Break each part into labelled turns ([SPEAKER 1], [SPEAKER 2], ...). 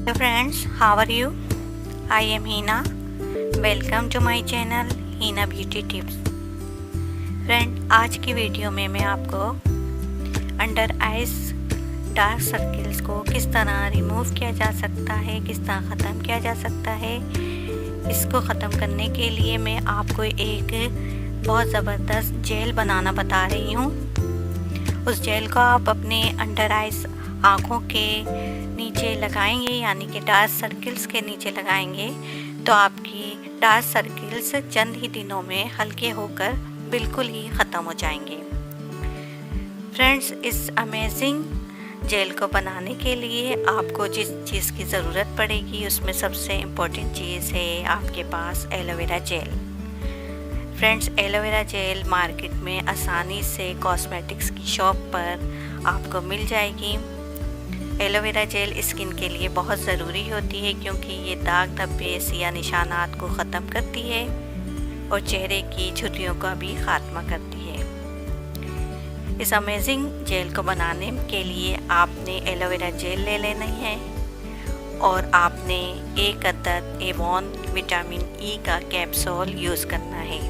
[SPEAKER 1] Hello friends, how are you? I am Hina. Welcome to my channel Hina Beauty Tips. Friend, आज की video में मैं आपको under eyes dark circles को किस तरह रिमूव किया जा सकता है, किस तरह ख़त्म किया जा सकता है। इसको ख़त्म करने के लिए मैं आपको एक बहुत ज़बरदस्त जेल बनाना बता रही हूँ। उस जेल को आप अपने अंडर आइज आँखों के नीचे लगाएंगे, यानी कि डार्क सर्किल्स के नीचे लगाएंगे, तो आपकी डार्क सर्किल्स चंद ही दिनों में हल्के होकर बिल्कुल ही ख़त्म हो जाएंगे। फ्रेंड्स, इस अमेजिंग जेल को बनाने के लिए आपको जिस चीज़ की ज़रूरत पड़ेगी उसमें सबसे इम्पोर्टेंट चीज़ है आपके पास aloe vera gel. Friends, aloe vera gel market में आसानी से कॉस्मेटिक्स की शॉप पर आपको मिल जाएगी। एलोवेरा जेल स्किन के लिए बहुत ज़रूरी होती है क्योंकि ये दाग धब्बे या निशानात को ख़त्म करती है और चेहरे की झुर्रियों का भी खात्मा करती है। इस अमेजिंग जेल को बनाने के लिए आपने एलोवेरा जेल ले लेनी है और आपने एक अदद एवॉन विटामिन ई का कैप्सूल यूज़ करना है।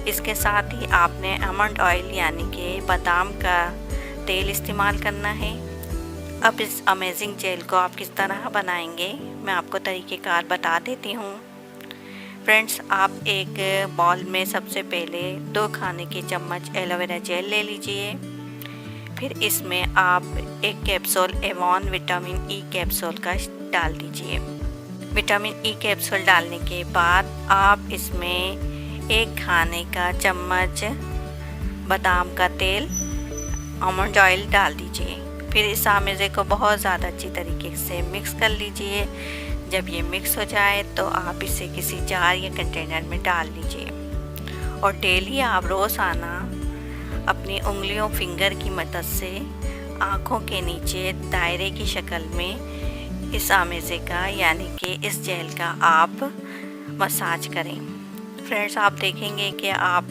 [SPEAKER 1] इसके साथ ही आपने आमंड ऑयल यानी कि बादाम का तेल इस्तेमाल करना है। अब इस अमेजिंग जेल को आप किस तरह बनाएंगे मैं आपको तरीक़ेकार बता देती हूँ। फ्रेंड्स, आप एक बाउल में सबसे पहले 2 खाने के चम्मच एलोवेरा जेल ले लीजिए। फिर इसमें आप एक capsule Avon vitamin E capsule का डाल दीजिए। विटामिन ई कैप्सूल डालने के बाद आप इसमें 1 खाने का चम्मच बादाम का तेल आमंड ऑयल डाल दीजिए। फिर इस आमेज़े को बहुत ज़्यादा अच्छी तरीके से मिक्स कर लीजिए। जब ये मिक्स हो जाए तो आप इसे किसी जार या कंटेनर में डाल लीजिए और डेली आप रोज़ाना अपनी उंगलियों फिंगर की मदद से आँखों के नीचे दायरे की शक्ल में इस आमेज़े का यानी कि इस जेल का आप मसाज करें। फ्रेंड्स, आप देखेंगे कि आप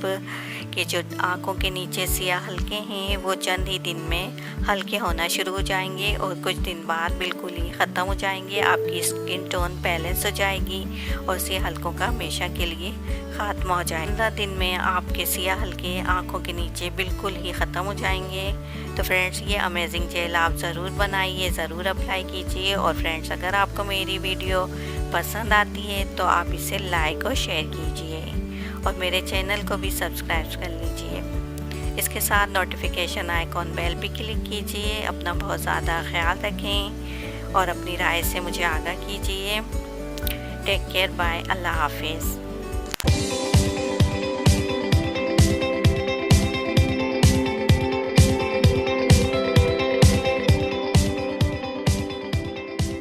[SPEAKER 1] के जो आँखों के नीचे सियाह हल्के हैं वो चंद ही दिन में हल्के होना शुरू हो जाएंगे और कुछ दिन बाद बिल्कुल ही ख़त्म हो जाएंगे। आपकी स्किन टोन बैलेंस हो जाएगी और सियाह हल्कों का हमेशा के लिए ख़त्म हो जाएगा। 15 दिन में आपके सियाह हल्के आँखों के नीचे बिल्कुल ही ख़त्म हो जाएंगे। तो फ्रेंड्स, ये अमेजिंग जेल आप ज़रूर बनाइए, ज़रूर अप्लाई कीजिए। और फ्रेंड्स, अगर आपको मेरी वीडियो पसंद आती है तो आप इसे लाइक और शेयर कीजिए और मेरे चैनल को भी सब्सक्राइब कर लीजिए। इसके साथ नोटिफिकेशन आइकॉन बेल भी क्लिक कीजिए। अपना बहुत ज़्यादा ख्याल रखें और अपनी राय से मुझे आगाह कीजिए। टेक केयर, बाय, अल्लाह हाफिज़।